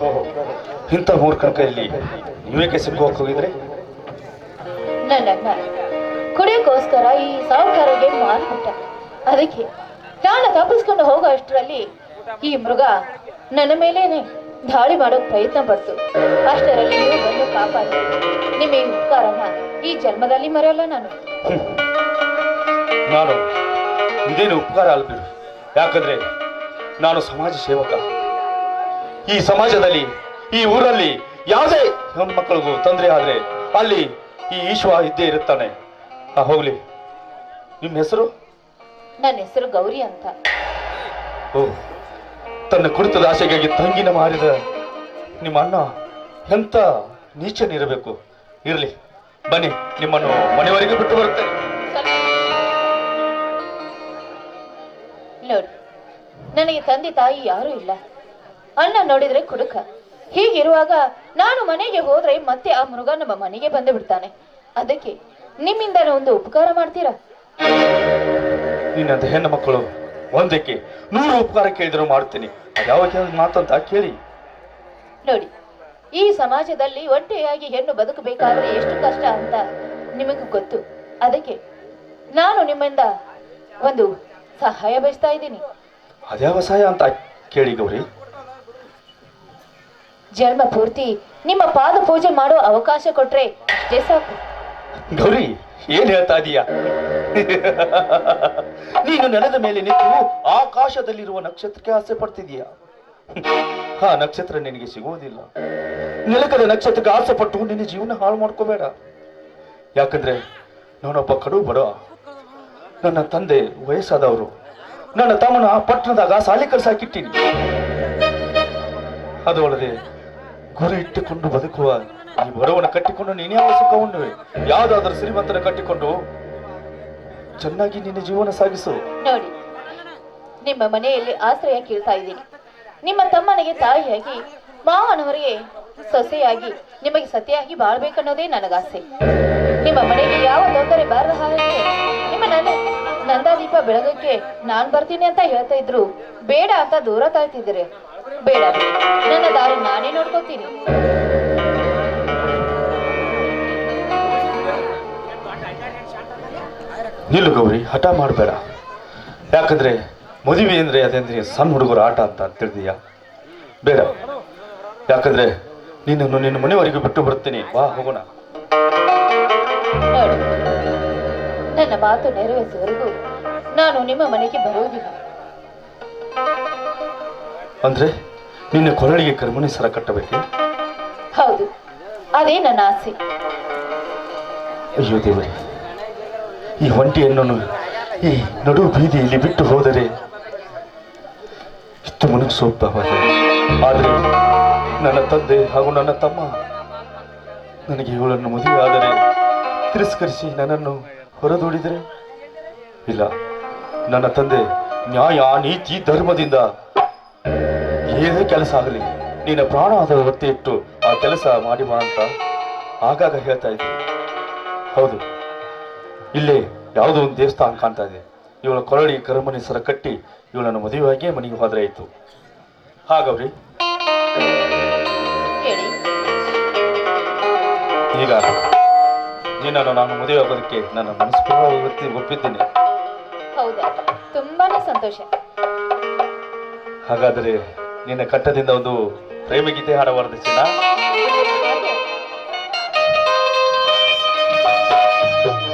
ಓಹೋ, ಇಂಥ ಮೂರ್ಖನ ಕೈಯಲ್ಲಿ ನೀವೇಕೆ ಸಿಕ್ಕುವಕ್ಕೆ ಹೋಗಿದ್ರೆ? ನನ್ನನ್ನ ಕುಡಿಯೋಕ್ಕೋಸ್ಕರ ಈ ಸಾಹುಕಾರರಿಗೆ ಮಾರಿಬಿಟ್ಟ. ಅದಕ್ಕೆ ನಾನು ತಪ್ಪಿಸ್ಕೊಂಡು ಹೋಗೋ ಅಷ್ಟರಲ್ಲಿ ಈ ಮೃಗ ನನ್ನ ಮೇಲೇನೆ ದಾಳಿ ಮಾಡೋಕ್ ಪ್ರಯತ್ನ ಪಡ್ತು. ಅಷ್ಟರಲ್ಲಿ ನೀವು ಬಂದು ಕಾಪಾಡಿ. ನಿಮ್ಮ ಈ ಉಪಕಾರನ ಈ ಜನ್ಮದಲ್ಲಿ ಮರೆಯಲ್ಲ ನಾನು. ನಾನು ಇದೇನು ಉಪಕಾರ ಅಲ್ಬಿರು, ಯಾಕಂದ್ರೆ ನಾನು ಸಮಾಜ ಸೇವಕ. ಈ ಸಮಾಜದಲ್ಲಿ, ಈ ಊರಲ್ಲಿ ಯಾವುದೇ ಹೆಣ್ಣು ಮಕ್ಕಳಿಗೂ ತೊಂದರೆ ಆದ್ರೆ ಅಲ್ಲಿ ಈ ಈಶ್ವ ಇದ್ದೇ ಇರುತ್ತಾನೆ. ಹೋಗ್ಲಿ, ನಿಮ್ಮ ಹೆಸರು? ನನ್ನ ಹೆಸರು ಗೌರಿ ಅಂತ. ಓ, ತನ್ನ ಕುಡಿತದ ಆಸೆಗಾಗಿ ತಂಗಿನ ಮಾರಿದ ನಿಮ್ಮ ಅಣ್ಣ ಎಂತ ನೀಚನಿರಬೇಕು. ಇರಲಿ, ಬನ್ನಿ, ನಿಮ್ಮನ್ನು ಮನೆಯವರೆಗೆ ಬಿಟ್ಟು ಬರುತ್ತೇನೆ. ನೋಡಿ, ನನಗೆ ತಂದೆ ತಾಯಿ ಯಾರೂ ಇಲ್ಲ. ಅಣ್ಣ ನೋಡಿದ್ರೆ ಕುಡುಕ. ಹೀಗಿರುವಾಗ ನಾನು ಮನೆಗೆ ಹೋದ್ರೆ ಮತ್ತೆ ಆ ಮೃಗ ನಮ್ಮ ಮನೆಗೆ ಬಂದು ಬಿಡ್ತಾನೆ. ಅದಕ್ಕೆ ನಿಮ್ಮಿಂದ ಒಂದು ಉಪಕಾರ ಮಾಡ್ತೀರಾ? ನಿನ್ನಂತ ಹೆಣ್ಣು ಮಕ್ಕಳು ಒಂದಕ್ಕೆ 100 ಉಪಕಾರ ಕೇಳಿದ್ರು ಮಾಡ್ತೀನಿ. ಅದ್ಯಾವ ಮಾತಂತ ಕೇಳಿ. ನೋಡಿ, ಈ ಸಮಾಜದಲ್ಲಿ ಒಂಟಿಯಾಗಿ ಹೆಣ್ಣು ಬದುಕಬೇಕಾದ್ರೆ ಎಷ್ಟು ಕಷ್ಟ ಅಂತ ನಿಮಗೂ ಗೊತ್ತು. ಅದಕ್ಕೆ ನಾನು ನಿಮ್ಮಿಂದ ಒಂದು ಸಹಾಯ ಬಯಸ್ತಾ ಇದ್ದೀನಿ. ಅದ್ಯಾವ ಸಹಾಯ ಅಂತ ಕೇಳಿ ಗೌರಿ. ಜನ್ಮ ಪೂರ್ತಿ ನಿಮ್ಮ ಪಾದ ಪೂಜೆ ಮಾಡೋ ಅವಕಾಶ ಕೊಟ್ರೆ ಅಷ್ಟೇ ಸಾಕು. ಗೌರಿ, ಏನ್ ಹೇಳ್ತಾ ಇದೀಯಾ? ನೀನು ನೆಲದ ಮೇಲೆ ನಿಂತು ಆಕಾಶದಲ್ಲಿರುವ ನಕ್ಷತ್ರಕ್ಕೆ ಆಸೆ ಪಡ್ತಿದೀಯ. ಆ ನಕ್ಷತ್ರ ನಿನಗೆ ಸಿಗುವುದಿಲ್ಲ. ನೆಲಕದ ನಕ್ಷತ್ರಕ್ಕೆ ಆಸೆ ಪಟ್ಟು ನಿನ್ನ ಜೀವನ ಹಾಳು ಮಾಡ್ಕೋಬೇಡ. ಯಾಕಂದ್ರೆ ನಾನೊಬ್ಬ ಕಡು ಬಡ. ನನ್ನ ತಂದೆ ವಯಸ್ಸಾದವರು. ನನ್ನ ತಮ್ಮನ ಪಟ್ಟಣದಾಗ ಸಾಲಿ ಕಲ್ಸಾಕಿಟ್ಟಿನಿ. ಅದು ಅಲ್ಲದೆ ಗುರಿ ಇಟ್ಟುಕೊಂಡು ಬದುಕುವ ಈ ಬಡವನ ಕಟ್ಟಿಕೊಂಡು ನೀನ್ಯಾವ ಸುಖವನ್ನುವೆ ಯಾವ್ದಾದ್ರೂ ಶ್ರೀಮಂತನ ಕಟ್ಟಿಕೊಂಡು ಚೆನ್ನಾಗಿ ನಿನ್ನ ಜೀವನ ಸಾಗಿಸು. ನೋಡಿ, ನಿಮ್ಮ ಮನೆಯಲ್ಲಿ ಆಶ್ರಯ ಕೇಳ್ತಾ ಇದ್ದೀನಿ. ನಿಮ್ಮ ತಮ್ಮನಿಗೆ ತಾಯಿಯಾಗಿ, ಮಾವನವರಿಗೆ ಸೊಸೆಯಾಗಿ, ನಿಮಗೆ ಸತಿಯಾಗಿ ಬಾಳ್ಬೇಕನ್ನೋದೇ ನನಗಾಸೆ. ನಿಮ್ಮ ಮನೆಗೆ ಯಾವ ತೊಂದರೆ ಬಾರದ ಹಾಗೆ ನಿಮ್ಮ ನಂದಾದೀಪ ಬೆಳಗಕ್ಕೆ ನಾನ್ ಬರ್ತೀನಿ ಅಂತ ಹೇಳ್ತಾ ಇದ್ರು. ಬೇಡ ಅಂತ ದೂರ ತಾಳ್ತಿದ್ದೀರಿ. ಬೇಡ, ನನ್ನ ದಾರಿ ನಾನೇ ನೋಡ್ಕೋತೀನಿ. ನಿಲ್ಲು ಗೌರಿ, ಹಠ ಮಾಡಬೇಡ. ಯಾಕಂದ್ರೆ ಮದುವೆ ಅಂದ್ರೆ ಅದೇಂದ್ರೆ ಸಣ್ಣ ಹುಡುಗರ ಆಟ ಅಂತ ತಿಳಿದೀಯಾ? ಬೇಡ, ಯಾಕಂದ್ರೆ ನಿನ್ನನ್ನು ನಿನ್ನ ಮನೆಯವರೆಗೂ ಬಿಟ್ಟು ಬರ್ತೀನಿ. ಬಾ, ಹೋಗೋಣ. ನೋಡಿ, ನನ್ನ ಮಾತು ನೆರವೇರಿಸುವವರೆಗೂ ನಾನು ನಿಮ್ಮ ಮನೆಗೆ ಬರುವುದಿಲ್ಲ. ಅಂದ್ರೆ ನಿನ್ನ ಕೊರಳಿಗೆ ಕರ್ಮಣಿ ಸರ ಕಟ್ಟಬೇಕೆ? ಹೌದು, ಅದೇ ನನ್ನ ಆಸೆ. ಅಯ್ಯೋ ದೇವರೇ, ಈ ಒಂಟಿಯನ್ನು ಈ ನಡು ಬೀದಿಯಲ್ಲಿ ಬಿಟ್ಟು ಹೋದರೆ ಇಷ್ಟು ಮನಸ್ಸು ಸೋಪಾವಾದ. ಆದರೆ ನನ್ನ ತಂದೆ ಹಾಗೂ ನನ್ನ ತಮ್ಮ ನನಗೆ ಇವಳನ್ನು ಮದುವೆ ಆದರೆ ತಿರಸ್ಕರಿಸಿ ನನ್ನನ್ನು ಹೊರದೂಡಿದರೆ, ಇಲ್ಲ, ನನ್ನ ತಂದೆ ನ್ಯಾಯ ನೀತಿ ಧರ್ಮದಿಂದ ಏನೇ ಕೆಲಸ ಆಗಲಿ ನಿನ್ನ ಪ್ರಾಣ ಅದರ ಒತ್ತೆ ಇಟ್ಟು ಆ ಕೆಲಸ ಮಾಡಿ ಬಾ ಅಂತ ಆಗಾಗ ಹೇಳ್ತಾ ಇದ್ದೆ. ಹೌದು, ಇಲ್ಲೇ ಯಾವುದೋ ಒಂದು ದೇವಸ್ಥಾನ ಕಾಣ್ತಾ ಇದೆ. ಇವಳ ಕೊರಳಿ ಕರಮಣಿ ಸರ ಕಟ್ಟಿ ಇವಳನ್ನು ಮದುವೆಯಾಗಿಯೇ ಮನೆಗೆ ಹೋದ್ರೆ ಆಯ್ತು. ಹಾಗವ್ರಿ, ಈಗ ನಿನ್ನನ್ನು ನಾನು ಮದುವೆ ಆಗೋದಕ್ಕೆ ನನ್ನ ಮನಸ್ಸು ಒಪ್ಪಿದ್ದೇನೆ. ಹೌದಾ? ತುಂಬಾನೇ ಸಂತೋಷ. ಹಾಗಾದರೆ ನಿನ್ನ ಕಟ್ಟದಿಂದ ಒಂದು ಪ್ರೇಮ ಗೀತೆ ಹಾಡಬಾರದು ಚಿನ್ನ?